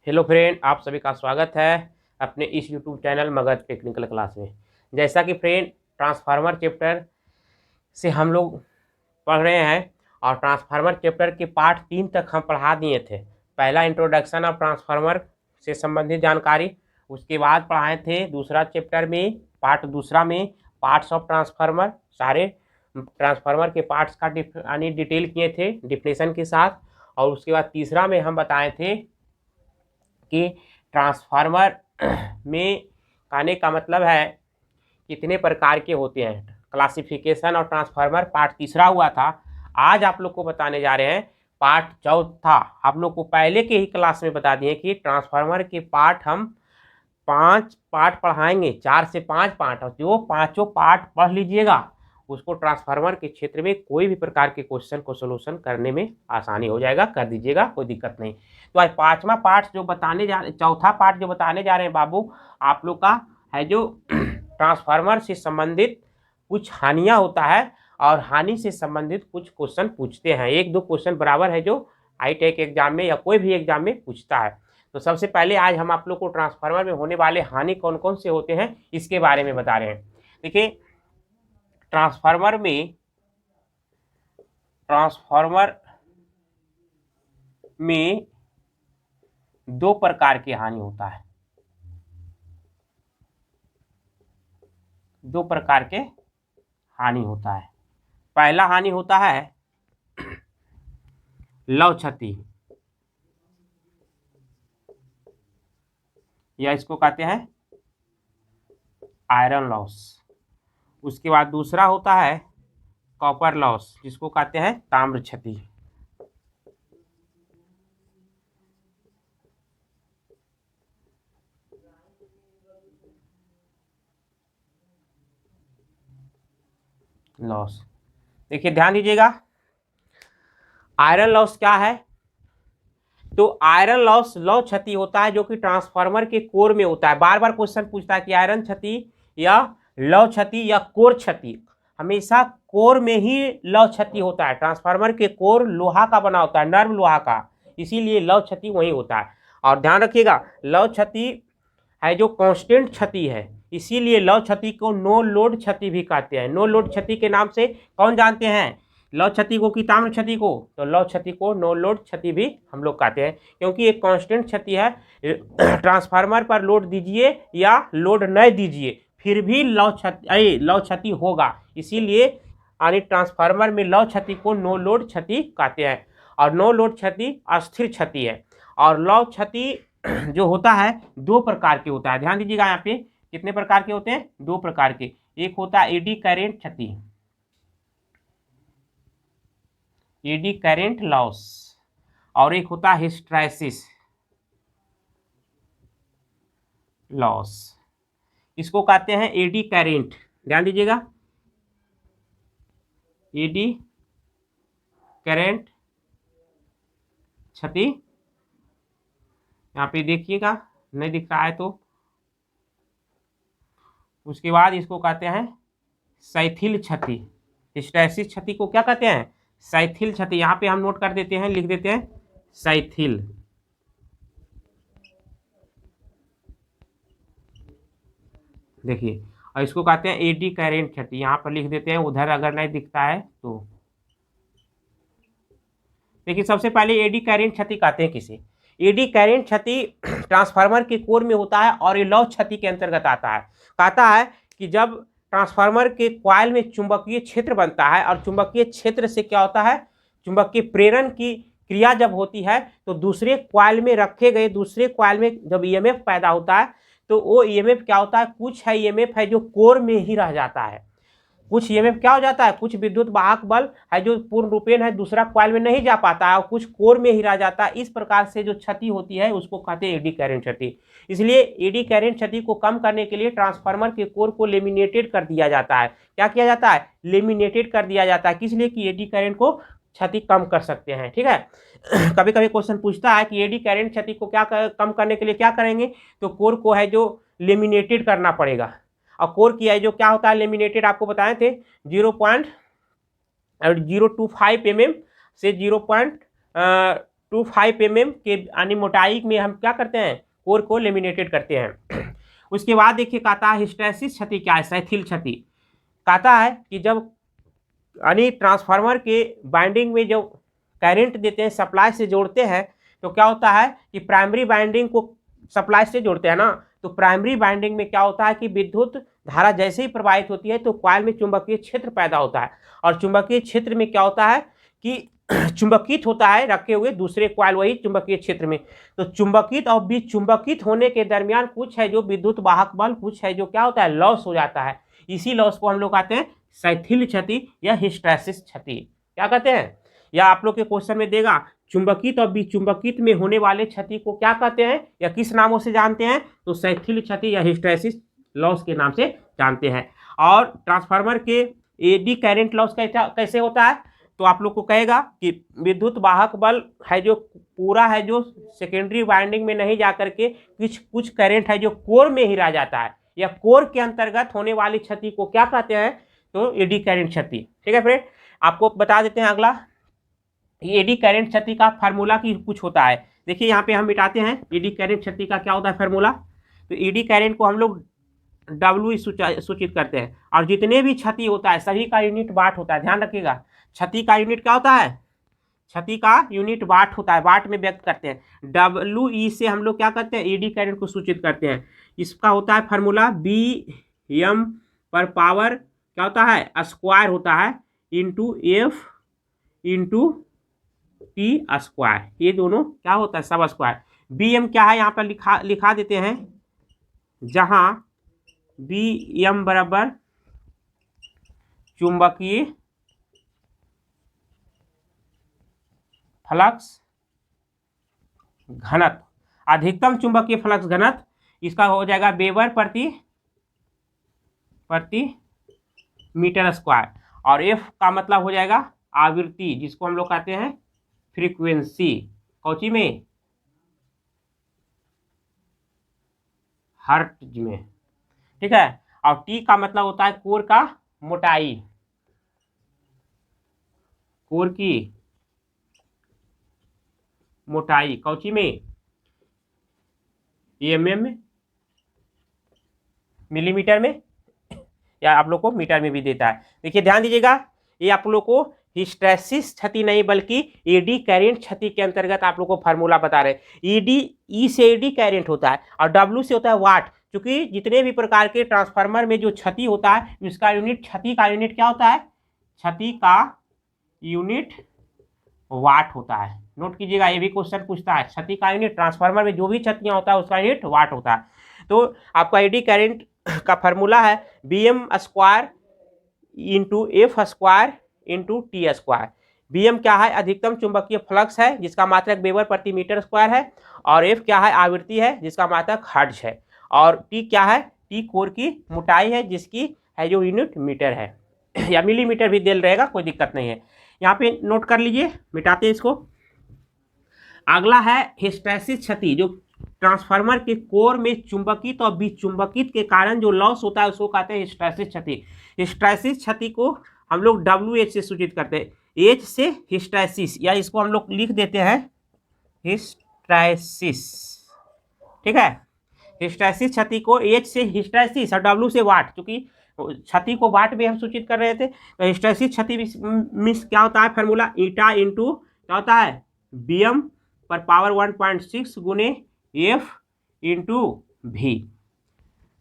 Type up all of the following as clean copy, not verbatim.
Hello friend, आप सभी का स्वागत है अपने इस YouTube channel Magadh technical class में। जैसा कि फ्रेंड ट्रांसफार्मर चैप्टर से हम लोग पढ़ रहे हैं और ट्रांसफार्मर चैप्टर के पार्ट 3 तक हम पढ़ा दिए थे। पहला इंट्रोडक्शन ऑफ ट्रांसफार्मर से संबंधित जानकारी, उसके बाद पढ़ाए थे दूसरा चैप्टर में पार्ट दूसरा में पार्ट्स ऑफ ट्रांसफार्मर, सारे ट्रांसफार्मर के पार्ट्स का यानी डिटेल किए थे डिफिनेशन के साथ। और उसके बाद तीसरा में हम बताए थे कि ट्रांसफार्मर में कहने का मतलब है कितने प्रकार के होते हैं। क्लासिफिकेशन और ट्रांसफार्मर पार्ट तीसरा हुआ था। आज आप लोग को बताने जा रहे हैं पार्ट चौथा। आप लोग को पहले के ही क्लास में बता दिए कि ट्रांसफार्मर के पार्ट हम 5 पार्ट पढ़ाएंगे, 4 से 5 पार्ट, और जो पाँचों पार्ट पढ़ लीजिएगा उसको ट्रांसफार्मर के क्षेत्र में कोई भी प्रकार के क्वेश्चन को सोल्यूशन करने में आसानी हो जाएगा, कर दीजिएगा, कोई दिक्कत नहीं। तो आज चौथा पार्ट जो बताने जा रहे हैं बाबू, आप लोग का है जो ट्रांसफार्मर से संबंधित कुछ हानियां होता है और हानि से संबंधित कुछ क्वेश्चन पूछते हैं। 1-2 क्वेश्चन बराबर है जो हाईटेक एग्जाम में या कोई भी एग्जाम में पूछता है। तो सबसे पहले आज हम आप लोग को ट्रांसफार्मर में होने वाले हानि कौन कौन से होते हैं इसके बारे में बता रहे हैं। देखिए, ट्रांसफार्मर में 2 प्रकार की हानि होता है। 2 प्रकार के हानि होता है। पहला हानि होता है लव क्षति, या इसको कहते हैं आयरन लॉस। उसके बाद दूसरा होता है कॉपर लॉस, जिसको कहते हैं ताम्र क्षति। लॉस, देखिए ध्यान दीजिएगा, आयरन लॉस क्या है। तो आयरन लॉस लव क्षति होता है जो कि ट्रांसफार्मर के कोर में होता है। बार बार क्वेश्चन पूछता है कि आयरन क्षति या लव क्षति या कोर क्षति। हमेशा कोर में ही लव क्षति होता है। ट्रांसफार्मर के कोर लोहा का बना होता है, नर्म लोहा का, इसीलिए लव क्षति वही होता है। और ध्यान रखिएगा, लव क्षति है जो कांस्टेंट क्षति है, इसीलिए लव क्षति को नो लोड क्षति भी कहते हैं। नो लोड क्षति के नाम से कौन जानते हैं लव क्षति को कि ताम्र क्षति को? तो लव क्षति को नो लोड क्षति भी हम लोग कहते हैं, क्योंकि एक कांस्टेंट क्षति है। ट्रांसफार्मर पर लोड दीजिए या लोड न दीजिए फिर भी लव क्षति होगा, इसीलिए यानी ट्रांसफार्मर में लव क्षति को नो लोड क्षति कहते हैं। और नो लोड क्षति अस्थिर क्षति है। और लव क्षति जो होता है 2 प्रकार के होता है। ध्यान दीजिएगा, यहाँ पे कितने प्रकार के होते हैं? 2 प्रकार के। एक होता है एडी करेंट क्षति, एडी करेंट लॉस, और एक होता है हिस्टैरिसीस लॉस। इसको कहते हैं एडी करेंट। ध्यान दीजिएगा, एडी करेंट क्षति, यहाँ पे देखिएगा नहीं दिख रहा है तो। उसके बाद इसको कहते हैं शैथिल क्षति। हिस्टैरिसीस क्षति को क्या कहते हैं? शैथिल क्षति। यहाँ पे हम नोट कर देते हैं, लिख देते हैं शैथिल। देखिए, और इसको कहते हैं एडी करेंट क्षति, यहाँ पर लिख देते हैं, उधर अगर नहीं दिखता है तो। देखिए, सबसे पहले एडी करेंट क्षति कहते हैं किसे? एडी करेंट क्षति ट्रांसफार्मर के कोर में होता है और ये लव क्षति के अंतर्गत आता है। कहता है कि जब ट्रांसफार्मर के कॉइल में चुंबकीय क्षेत्र बनता है और चुंबकीय क्षेत्र से क्या होता है, चुंबकीय प्रेरण की क्रिया जब होती है तो दूसरे कॉइल में रखे गए दूसरे कॉइल में जब ईएमएफ पैदा होता है तो वो ईएमएफ क्या होता है, कुछ है ईएमएफ है जो कोर में ही रह जाता है। कुछ ईएमएफ क्या हो जाता है, कुछ विद्युत वाहक बल है जो पूर्ण रूपेण है दूसरा कॉइल में नहीं जा पाता है और कुछ कोर में ही रह जाता है। इस प्रकार से जो क्षति होती है उसको कहते हैं एडी करेंट क्षति। इसलिए एडी करेंट क्षति को कम करने के लिए ट्रांसफार्मर के कोर को लेमिनेटेड कर दिया जाता है। क्या किया जाता है? लेमिनेटेड कर दिया जाता है। किस लिए? कि एडी करेंट को क्षति कम कर सकते हैं। ठीक है, कभी कभी क्वेश्चन पूछता है कि एडी करेंट क्षति को क्या कम करने के लिए क्या करेंगे, तो कोर को है जो लेमिनेटेड करना पड़ेगा। और कोर की है जो क्या होता है लेमिनेटेड, आपको बताए थे 0.025 mm से 0.25 टू 5 mm के यानी मोटाई में हम क्या करते हैं, कोर को लेमिनेटेड करते हैं। उसके बाद देखिए कहता है हिस्टैरिसीस क्षति क्या है, शैथिल क्षति। कहता है कि जब यानी ट्रांसफार्मर के बाइंडिंग में जो करंट देते हैं, सप्लाई से जोड़ते हैं, तो क्या होता है कि प्राइमरी बाइंडिंग को सप्लाई से जोड़ते हैं ना, तो प्राइमरी बाइंडिंग में क्या होता है कि विद्युत धारा जैसे ही प्रवाहित होती है तो कॉइल में चुंबकीय क्षेत्र पैदा होता है, और चुंबकीय क्षेत्र में क्या होता है कि चुंबकित होता है रखे हुए दूसरे कॉइल वही चुंबकीय क्षेत्र में। तो चुंबकित और विचुंबकित होने के दरमियान कुछ है जो विद्युत वाहक बल, कुछ है जो क्या होता है, लॉस हो जाता है। इसी लॉस को हम लोग कहते हैं शैथिल क्षति या हिस्टैरिसीस क्षति। क्या कहते हैं, या आप लोग के क्वेश्चन में देगा चुंबकित और विचुंबकित में होने वाले क्षति को क्या कहते हैं या किस नामों से जानते हैं, तो शैथिल क्षति या हिस्टैरिसीस लॉस के नाम से जानते हैं। और ट्रांसफार्मर के एडी करंट लॉस कैसे होता है, तो आप लोग को कहेगा कि विद्युत वाहक बल है जो पूरा है जो सेकेंडरी वाइंडिंग में नहीं जा करके कुछ करंट है जो कोर में ही रह जाता है, या कोर के अंतर्गत होने वाली क्षति को क्या कहते हैं, तो एडी करंट क्षति। ठीक है फ्रेंड, आपको बता देते हैं अगला, एडी करंट क्षति का फार्मूला की कुछ होता है। देखिए यहाँ पे हम मिटाते हैं एडी करंट क्षति का क्या होता है फार्मूला। तो एडी करंट को हम लोग W सूचित करते हैं, और जितने भी क्षति होता है सभी का यूनिट वाट होता है। ध्यान रखिएगा, क्षति का यूनिट क्या होता है, क्षति का यूनिट वाट होता है, वाट में व्यक्त करते हैं। WE से हम लोग क्या करते हैं, एडी करंट को सूचित करते हैं। इसका होता है फार्मूला BM पर पावर क्या होता है, स्क्वायर होता है, into F into T square. ये दोनों क्या होता है, सब स्क्वायर। BM क्या है यहाँ पर लिखा देते हैं, जहां BM बराबर चुंबकीय फ्लक्स घनत्व, अधिकतम चुंबकीय फ्लक्स घनत्व, इसका हो जाएगा वेबर प्रति मीटर स्क्वायर। और F का मतलब हो जाएगा आवृत्ति, जिसको हम लोग कहते हैं फ्रीक्वेंसी, कौची में, हर्ट्ज में। ठीक है, और T का मतलब होता है कोर का मोटाई, कोर की मोटाई, कौची में, mm में, मिलीमीटर में, या आप लोग को मीटर में भी देता है। देखिए ध्यान दीजिएगा, ये आप लोग को हिस्टैरिसीस क्षति नहीं बल्कि एडी करंट क्षति के अंतर्गत आप लोग को फार्मूला बता रहे हैं। एडी, ई से एडी करंट होता है और डब्ल्यू से होता है वाट। क्योंकि जितने भी प्रकार के ट्रांसफार्मर में जो क्षति होता है उसका यूनिट, क्षति का यूनिट क्या होता है, क्षति का यूनिट वाट होता है। नोट कीजिएगा, ये भी क्वेश्चन पूछता है, क्षति का यूनिट, ट्रांसफार्मर में जो भी क्षतियां होता है उसका यूनिट वाट होता है। तो आपका एडी करंट का फार्मूला है BM square into F square into T square. BM क्या है, अधिकतम चुंबकीय फ्लक्स है जिसका मात्रक वेबर प्रति मीटर स्क्वायर है, और F क्या है, आवृत्ति है जिसका मात्रक हर्ट्ज है, और T क्या है, T कोर की मोटाई है जिसकी है जो यूनिट मीटर है या मिलीमीटर भी दे रहेगा, कोई दिक्कत नहीं है। यहाँ पे नोट कर लीजिए, मिटाते हैं इसको। अगला है हिस्टैरिसीस क्षति, जो ट्रांसफार्मर के कोर में चुंबकित और विचुंबकित के कारण जो लॉस होता है उसको कहते हैं हिस्टैरिसीस क्षति। हिस्टैरिसीस क्षति को हम लोग WH से सूचित करते हैं, H से हिस्टैरिसीस, या इसको हम लोग लिख देते हैं हिस्टैरिसीस। ठीक है, हिस्टैरिसीस क्षति को H से हिस्टैरिसीस और W से वाट, क्योंकि क्षति को वाट में हम सूचित कर रहे थे। तो हिस्टैरिसीस क्षति मिस क्या होता है, फार्मूला ईटा इंटू क्या होता है, BM पर पावर 1.6 गुने F इंटू V।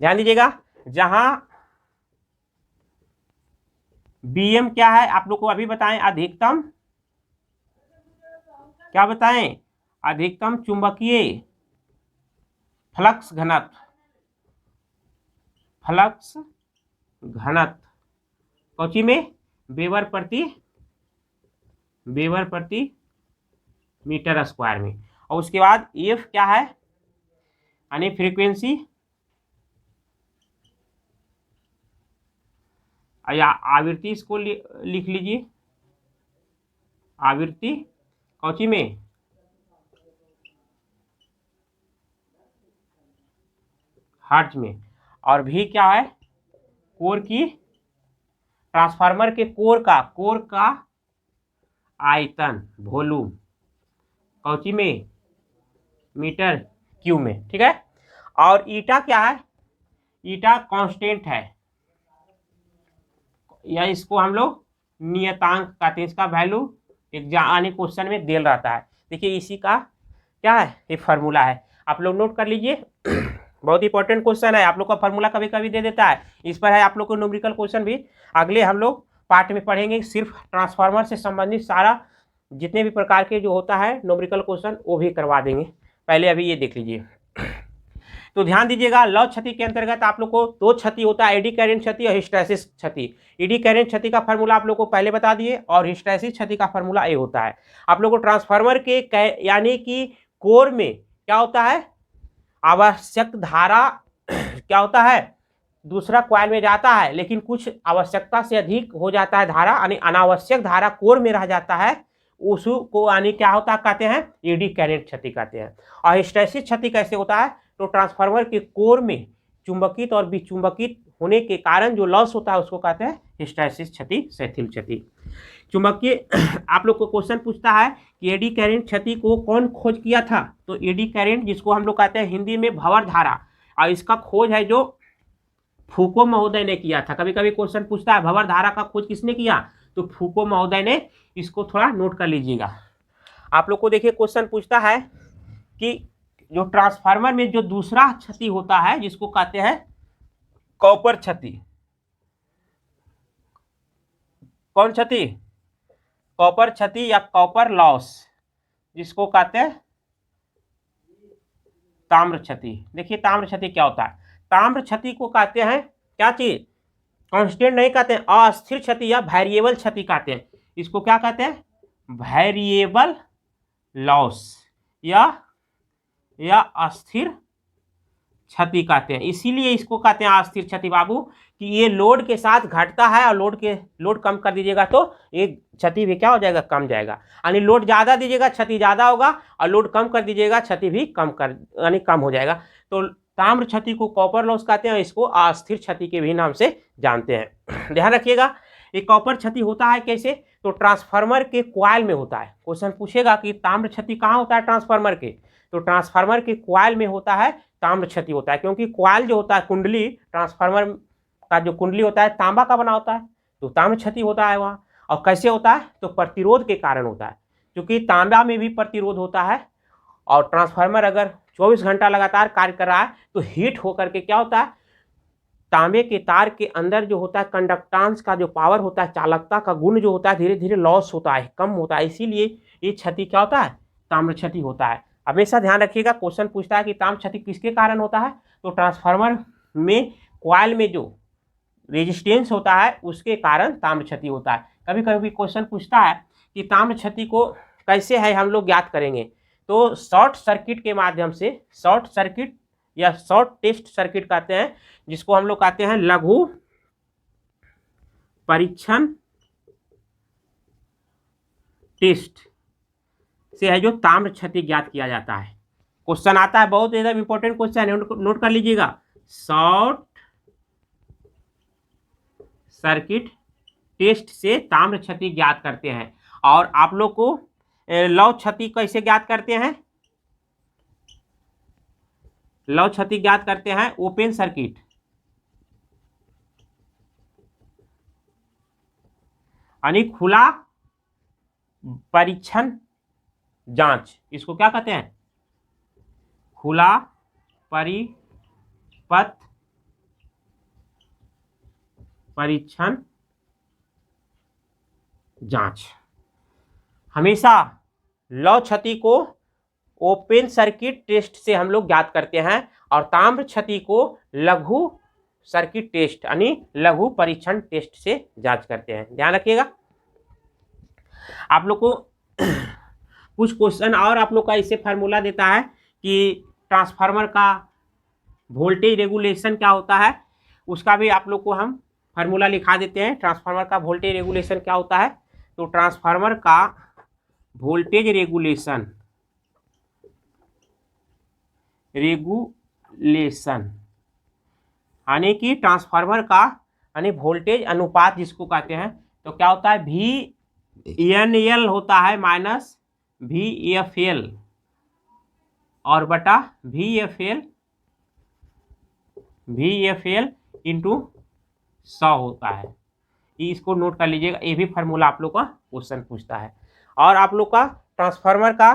ध्यान दीजिएगा, जहां BM क्या है आप लोग को अभी बताएं, अधिकतम, क्या बताएं, अधिकतम चुंबकीय फ्लक्स घनत्व, फ्लक्स घनत्व कौची में, वेबर प्रति मीटर स्क्वायर में। और उसके बाद F क्या है, यानी फ्रीक्वेंसी, या आवृत्ति, इसको लिख लीजिए, आवृत्ति कौची में, हर्ट्ज में। और भी क्या है, कोर की, ट्रांसफार्मर के कोर का आयतन, वॉल्यूम, कौची में, मीटर क्यूब में, ठीक है। और ईटा क्या है, ईटा कांस्टेंट है, या इसको हम लोग नियतांक कहते हैं, इसका वैल्यू एग्जाम आने क्वेश्चन में दिया रहता है। देखिए इसी का क्या है, ये फार्मूला है, आप लोग नोट कर लीजिए। बहुत इंपॉर्टेंट क्वेश्चन है, आप लोग का फार्मूला कभी कभी दे देता है, इस पर है आप लोग को न्यूमेरिकल क्वेश्चन भी अगले हम लोग पार्ट में पढ़ेंगे। सिर्फ ट्रांसफार्मर से संबंधित सारा जितने भी प्रकार के जो होता है न्यूमेरिकल क्वेश्चन वो भी करवा देंगे। पहले अभी ये देख लीजिए। तो ध्यान दीजिएगा, लव क्षति के अंतर्गत आप लोग को दो क्षति होता है, एडी कैरेंट क्षति और हिस्टैरिसीस क्षति। एडी कैरेंट क्षति का फार्मूला आप लोग को पहले बता दिए, और हिस्टैरिसीस क्षति का फार्मूला ए होता है। आप लोग को ट्रांसफार्मर के यानी कि कोर में क्या होता है, आवश्यक धारा क्या होता है, दूसरा कॉइल में जाता है, लेकिन कुछ आवश्यकता से अधिक हो जाता है धारा, यानी अनावश्यक धारा कोर में रह जाता है, उसको यानी क्या होता है कहते हैं, एडी कैरेंट क्षति कहते हैं। और हिस्टैरिसीस क्षति कैसे होता है, तो ट्रांसफार्मर के कोर में चुंबकित और विचुंबकित होने के कारण जो लॉस होता है उसको कहते हैं हिस्टैरिसीस क्षति, शिथिल क्षति। चुंबकीय आप लोग को क्वेश्चन पूछता है कि एडी कैरेंट क्षति को कौन खोज किया था, तो एडी कैरेंट जिसको हम लोग कहते हैं हिंदी में भंवर धारा, और इसका खोज है जो फूको महोदय ने किया था। कभी कभी क्वेश्चन पूछता है भंवर धारा का खोज किसने किया, तो फूको महोदय ने, इसको थोड़ा नोट कर लीजिएगा। आप लोग को देखिए क्वेश्चन पूछता है कि जो ट्रांसफार्मर में जो दूसरा क्षति होता है जिसको कहते हैं कॉपर क्षति, कौन क्षति, कॉपर क्षति या कॉपर लॉस, जिसको कहते हैं ताम्र क्षति। देखिए ताम्र क्षति क्या होता है, ताम्र क्षति को कहते हैं क्या चीज, कांस्टेंट नहीं कहते हैं, अस्थिर क्षति या वेरिएबल क्षति कहते हैं। इसको क्या कहते हैं, वेरिएबल लॉस या अस्थिर क्षति कहते हैं। इसीलिए इसको कहते हैं अस्थिर क्षति बाबू, कि ये लोड के साथ घटता है, और लोड कम कर दीजिएगा तो ये क्षति भी क्या हो जाएगा, कम जाएगा। यानी लोड ज़्यादा दीजिएगा क्षति ज़्यादा होगा, और लोड कम कर दीजिएगा क्षति भी कम हो जाएगा। तो ताम्र क्षति को कॉपर लॉस कहते हैं, इसको अस्थिर क्षति के भी नाम से जानते हैं। ध्यान रखिएगा, ये कॉपर क्षति होता है कैसे, तो ट्रांसफार्मर के कॉइल में होता है। क्वेश्चन पूछेगा कि ताम्र क्षति कहाँ होता है ट्रांसफार्मर के, तो ट्रांसफार्मर के कॉइल में होता है ताम्र क्षति होता है, क्योंकि कॉइल जो होता है कुंडली, ट्रांसफार्मर का जो कुंडली होता है तांबा का बना होता है, तो ताम्र क्षति होता है वहाँ। और कैसे होता है, तो प्रतिरोध के कारण होता है, क्योंकि तांबा में भी प्रतिरोध होता है, और ट्रांसफार्मर अगर 24 घंटा लगातार कार्य कर रहा है तो हीट होकर के क्या होता है, तांबे के तार के अंदर जो होता है कंडक्टेंस का जो पावर होता है, चालकता का गुण जो होता है, धीरे धीरे लॉस होता है, कम होता है। इसीलिए ये क्षति क्या होता है, ताम्र क्षति होता है। हमेशा ध्यान रखिएगा, क्वेश्चन पूछता है कि ताम्र क्षति किसके कारण होता है, तो ट्रांसफार्मर में कॉइल में जो रेजिस्टेंस होता है उसके कारण ताम्र क्षति होता है। कभी कभी क्वेश्चन पूछता है कि ताम्र क्षति को कैसे है हम लोग ज्ञात करेंगे, तो शॉर्ट सर्किट के माध्यम से, शॉर्ट सर्किट या शॉर्ट टेस्ट सर्किट कहते हैं, जिसको हम लोग कहते हैं लघु परीक्षण टेस्ट से है जो ताम्र क्षति ज्ञात किया जाता है। क्वेश्चन आता है, बहुत एकदम इंपॉर्टेंट क्वेश्चन है, नोट कर लीजिएगा। शॉर्ट सर्किट टेस्ट से ताम्र क्षति ज्ञात करते हैं। और आप लोग को लव क्षति कैसे ज्ञात करते हैं, लव क्षति ज्ञात करते हैं ओपन सर्किट, यानी खुला परीक्षण जांच, इसको क्या कहते हैं, खुला परिपथ परीक्षण जांच। हमेशा लव क्षति को ओपन सर्किट टेस्ट से हम लोग ज्ञात करते हैं, और ताम्र क्षति को लघु सर्किट टेस्ट यानी लघु परीक्षण टेस्ट से जांच करते हैं। ध्यान रखिएगा। आप लोग को कुछ क्वेश्चन और आप लोग का इससे फार्मूला देता है कि ट्रांसफार्मर का वोल्टेज रेगुलेशन क्या होता है, उसका भी आप लोग को हम फार्मूला लिखा देते हैं। ट्रांसफार्मर का वोल्टेज रेगुलेशन क्या होता है, तो ट्रांसफार्मर का वोल्टेज रेगुलेशन यानी कि ट्रांसफार्मर का यानी वोल्टेज अनुपात जिसको कहते हैं, तो क्या होता है, VNL होता है माइनस VFL और बटा VFL इंटू 100 होता है। इसको नोट कर लीजिएगा, ये भी फार्मूला आप लोग का क्वेश्चन पूछता है। और आप लोग का ट्रांसफार्मर का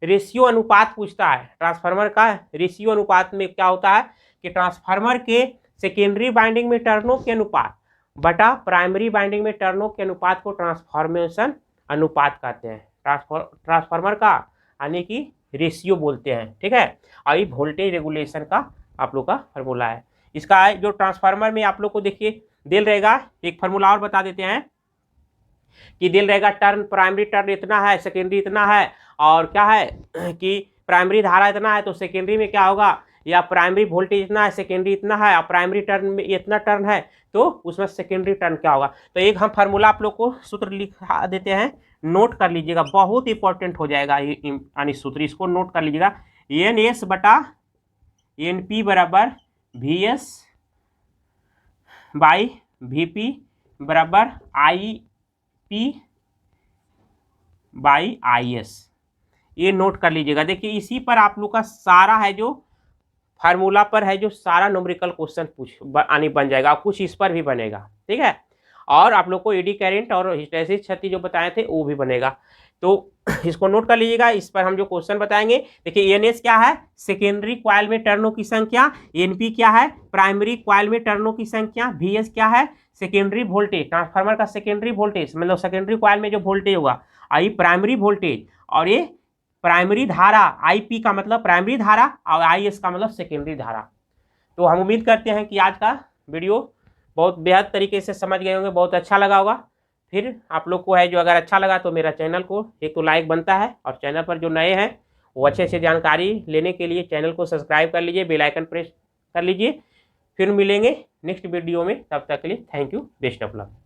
रेशियो अनुपात पूछता है। ट्रांसफार्मर का रेशियो अनुपात में क्या होता है कि ट्रांसफार्मर के सेकेंडरी बाइंडिंग में टर्नों के अनुपात बटा प्राइमरी बाइंडिंग में टर्नों के अनुपात को ट्रांसफॉर्मेशन अनुपात कहते हैं। ट्रांसफार्मर का यानी कि रेशियो बोलते हैं, ठीक है। और ये वोल्टेज रेगुलेशन का आप लोग का फार्मूला है। इसका जो ट्रांसफार्मर में आप लोग को देखिए दिल रहेगा, एक फार्मूला और बता देते हैं कि दिल रहेगा टर्न, प्राइमरी टर्न इतना है, सेकेंडरी इतना है, और क्या है कि प्राइमरी धारा इतना है तो सेकेंडरी में क्या होगा, या प्राइमरी वोल्टेज इतना है, सेकेंडरी इतना है, और प्राइमरी टर्न में इतना टर्न है तो उसमें सेकेंडरी टर्न क्या होगा। तो एक हम फार्मूला आप लोग को सूत्र लिखा देते हैं, नोट कर लीजिएगा, बहुत इंपॉर्टेंट हो जाएगा ये यानी सूत्र, इसको नोट कर लीजिएगा। NS बटा NP बराबर VS बाई VP बराबर IP बाई IS, ये नोट कर लीजिएगा। देखिए इसी पर आप लोग का सारा है जो फार्मूला पर है जो सारा न्यूमेरिकल क्वेश्चन बन जाएगा, कुछ इस पर भी बनेगा, ठीक है। और आप लोग को एडी करंट और हिस्टैरिसीस क्षति जो बताए थे वो भी बनेगा, तो इसको नोट कर लीजिएगा। इस पर हम जो क्वेश्चन बताएंगे, देखिए NS क्या है, सेकेंडरी क्वाइल में टर्नों की संख्या, NP क्या है, प्राइमरी क्वाइल में टर्नों की संख्या, VS क्या है, सेकेंडरी वोल्टेज, ट्रांसफार्मर का सेकेंडरी वोल्टेज मतलब सेकेंडरी क्वाइल में जो वोल्टेज होगा, आई प्राइमरी वोल्टेज, और ये प्राइमरी धारा, IP का मतलब प्राइमरी धारा और IS का मतलब सेकेंडरी धारा। तो हम उम्मीद करते हैं कि आज का वीडियो बहुत बेहद तरीके से समझ गए होंगे, बहुत अच्छा लगा होगा। फिर आप लोग को है जो अगर अच्छा लगा तो मेरा चैनल को एक तो लाइक बनता है, और चैनल पर जो नए हैं वो अच्छे से जानकारी लेने के लिए चैनल को सब्सक्राइब कर लीजिए, बेल आइकन प्रेस कर लीजिए। फिर मिलेंगे नेक्स्ट वीडियो में, तब तक के लिए thank you, best of luck.